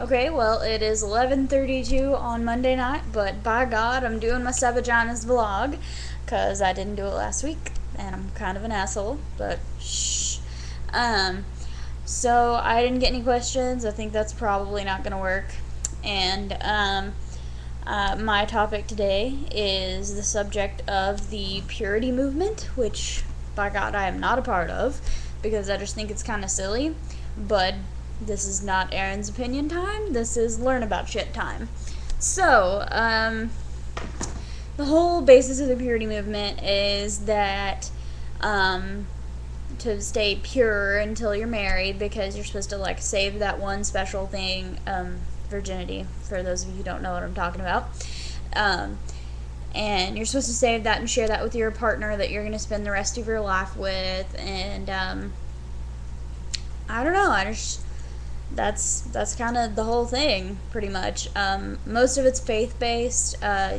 Okay, well, it is 11:32 on Monday night, but by God, I'm doing my sevaginas vlog because I didn't do it last week, and I'm kind of an asshole, but shh. Um, so I didn't get any questions. I think that's probably not going to work. And my topic today is the subject of the purity movement, which, by God, I am not a part of because I just think it's kind of silly. But this is not Aaron's opinion time. This is learn about shit time. So, the whole basis of the purity movement is that to stay pure until you're married because you're supposed to like save that one special thing, virginity, for those of you who don't know what I'm talking about. Um, and you're supposed to save that and share that with your partner that you're going to spend the rest of your life with. And I don't know, that's kind of the whole thing, pretty much. Most of it's faith based,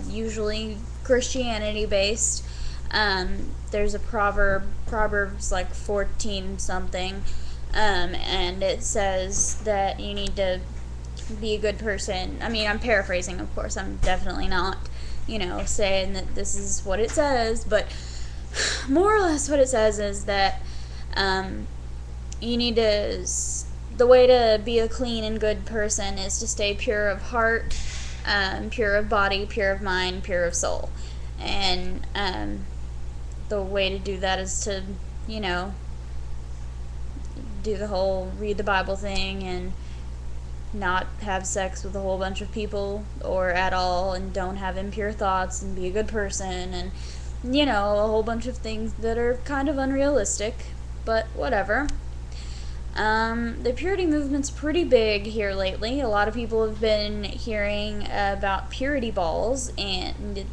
usually Christianity based. There's a Proverbs like 14 something, and it says that you need to be a good person. I mean, I'm paraphrasing, of course. I'm definitely not, saying that this is what it says, but more or less what it says is that you need to. The way to be a clean and good person is to stay pure of heart, pure of body, pure of mind, pure of soul. And the way to do that is to, do the whole read the Bible thing and not have sex with a whole bunch of people or at all, and don't have impure thoughts, and be a good person, and, a whole bunch of things that are kind of unrealistic, but whatever. The purity movement's pretty big here lately. A lot of people have been hearing about purity balls, and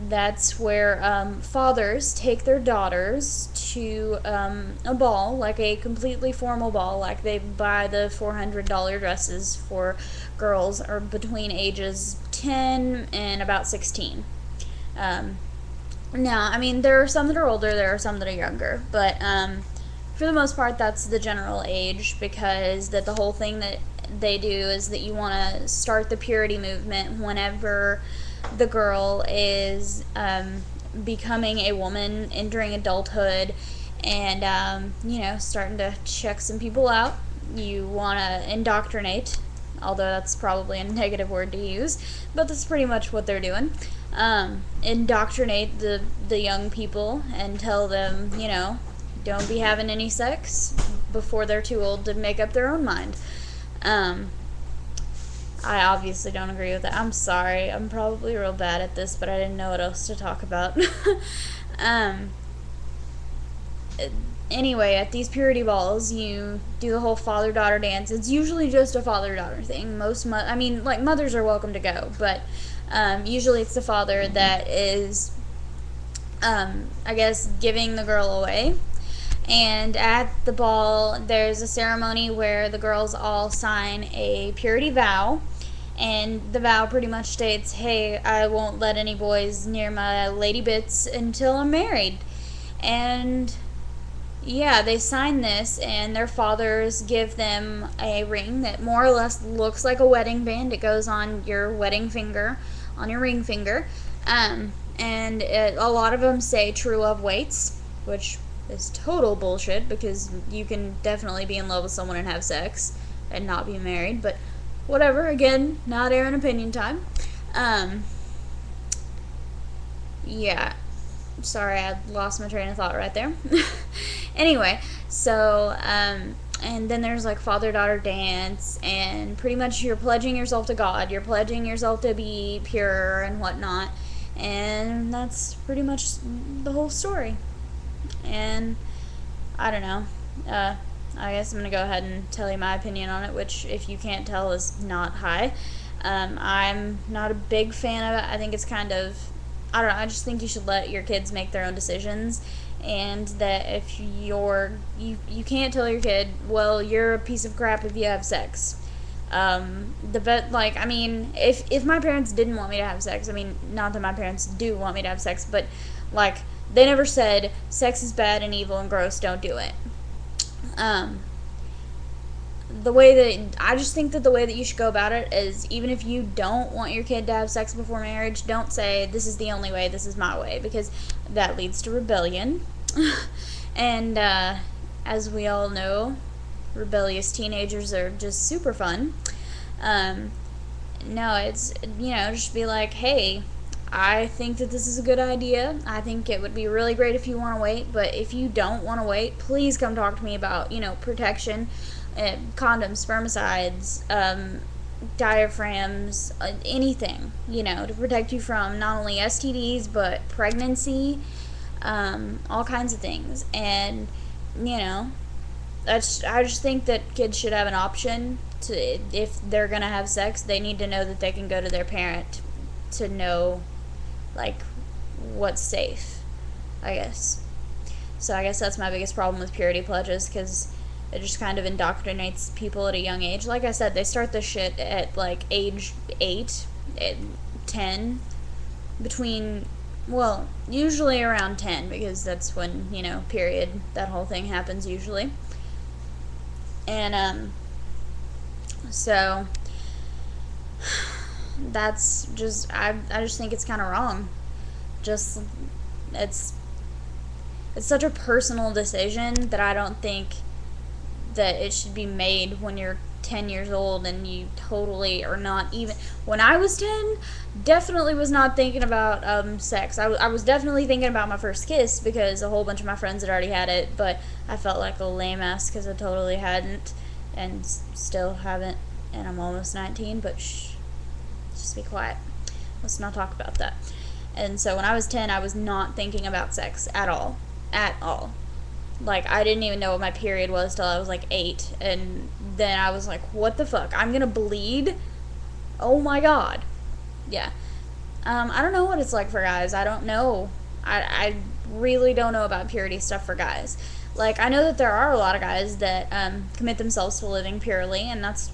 that's where fathers take their daughters to a ball, like a completely formal ball, like they buy the $400 dresses for girls or between ages 10 and about 16. Now, I mean, there are some that are older, there are some that are younger, but for the most part, that's the general age, because that the whole thing that they do is that you want to start the purity movement whenever the girl is becoming a woman, entering adulthood, and starting to check some people out. You want to indoctrinate, although that's probably a negative word to use, but that's pretty much what they're doing. Indoctrinate the young people and tell them, don't be having any sex before they're too old to make up their own mind. I obviously don't agree with that. I'm sorry. I'm probably real bad at this, but I didn't know what else to talk about. um, anyway, at these purity balls, you do the whole father-daughter dance. It's usually just a father-daughter thing. Mothers are welcome to go, but usually it's the father that is, I guess, giving the girl away. And at the ball, there's a ceremony where the girls all sign a purity vow. And the vow pretty much states, hey, I won't let any boys near my lady bits until I'm married. And yeah, they sign this, and their fathers give them a ring that more or less looks like a wedding band. It goes on your wedding finger, on your ring finger. A lot of them say true love waits, which is total bullshit, because you can definitely be in love with someone and have sex and not be married, but whatever. Again, not Aaron opinion time. Yeah, sorry, I lost my train of thought right there. Anyway, so and then there's like father-daughter dance, and pretty much you're pledging yourself to God, you're pledging yourself to be pure and whatnot, and that's pretty much the whole story. And I don't know. I guess I'm gonna go ahead and tell you my opinion on it, which, if you can't tell, is not high. I'm not a big fan of it. I think it's kind of, I don't know. I just think you should let your kids make their own decisions, and that if you can't tell your kid, well, you're a piece of crap if you have sex. If my parents didn't want me to have sex, I mean, not that my parents do want me to have sex, but like, they never said sex is bad and evil and gross, don't do it. the way that I just think that the way that you should go about it is, even if you don't want your kid to have sex before marriage, don't say this is the only way, this is my way, because that leads to rebellion. And as we all know, rebellious teenagers are just super fun. Um, no, it's, just be like, hey, I think that this is a good idea. I think it would be really great if you want to wait, but if you don't want to wait, please come talk to me about, protection, condoms, spermicides, diaphragms, anything, to protect you from not only STDs, but pregnancy, all kinds of things. And, I just think that kids should have an option to, if they're going to have sex, they need to know that they can go to their parent to know, like, what's safe, I guess. So I guess that's my biggest problem with purity pledges, because it just kind of indoctrinates people at a young age. Like I said, they start this shit at, like, age 8, 10, between, well, usually around 10, because that's when, period, that whole thing happens usually. And, so that's just, I just think it's kind of wrong. Just, it's such a personal decision that I don't think that it should be made when you're 10 years old and you totally are not even. When I was 10, definitely was not thinking about sex. I was definitely thinking about my first kiss, because a whole bunch of my friends had already had it, but I felt like a lame ass because I totally hadn't, and still haven't, and I'm almost 19, but shh, just be quiet. Let's not talk about that. And so when I was 10, I was not thinking about sex at all. At all. Like, I didn't even know what my period was till I was like 8, and then I was like, what the fuck? I'm gonna bleed? Oh my god. Yeah. I don't know what it's like for guys. I don't know. I really don't know about purity stuff for guys. Like, I know that there are a lot of guys that commit themselves to living purely, and that's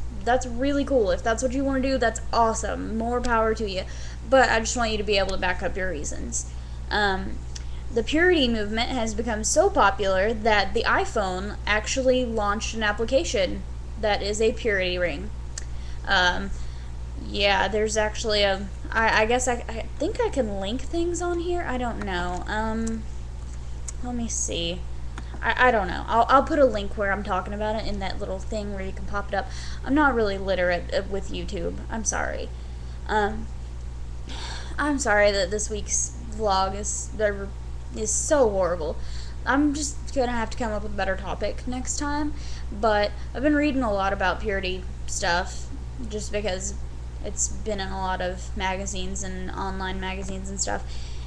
really cool. If that's what you want to do, that's awesome. More power to you. But I just want you to be able to back up your reasons. The purity movement has become so popular that the iPhone actually launched an application that is a purity ring. Yeah, there's actually I guess I think I can link things on here. I don't know. Let me see. I don't know. I'll put a link where I'm talking about it in that little thing where you can pop it up. I'm not really literate with YouTube. I'm sorry. I'm sorry that this week's vlog is so horrible. I'm just gonna have to come up with a better topic next time. But I've been reading a lot about purity stuff, just because it's been in a lot of magazines and online magazines and stuff,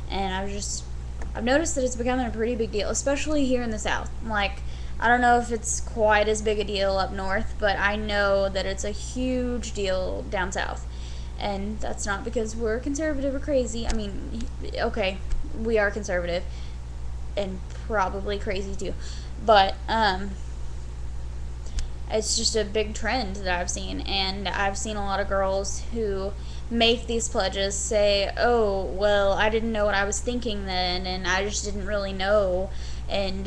and I've noticed that it's becoming a pretty big deal, especially here in the South. Like, I don't know if it's quite as big a deal up north, but I know that it's a huge deal down south. And that's not because we're conservative or crazy. I mean, okay, we are conservative and probably crazy too. But it's just a big trend that I've seen, and I've seen a lot of girls who make these pledges say, oh, well, I didn't know what I was thinking then, and I just didn't really know,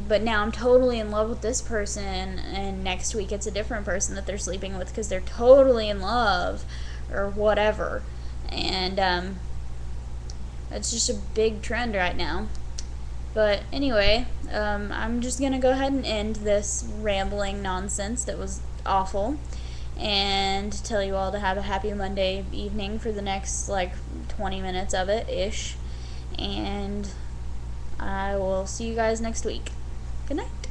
but now I'm totally in love with this person, and next week it's a different person that they're sleeping with because they're totally in love, or whatever. And it's just a big trend right now. But anyway, I'm just gonna go ahead and end this rambling nonsense that was awful, and tell you all to have a happy Monday evening for the next, like, 20 minutes of it-ish. And I will see you guys next week. Good night.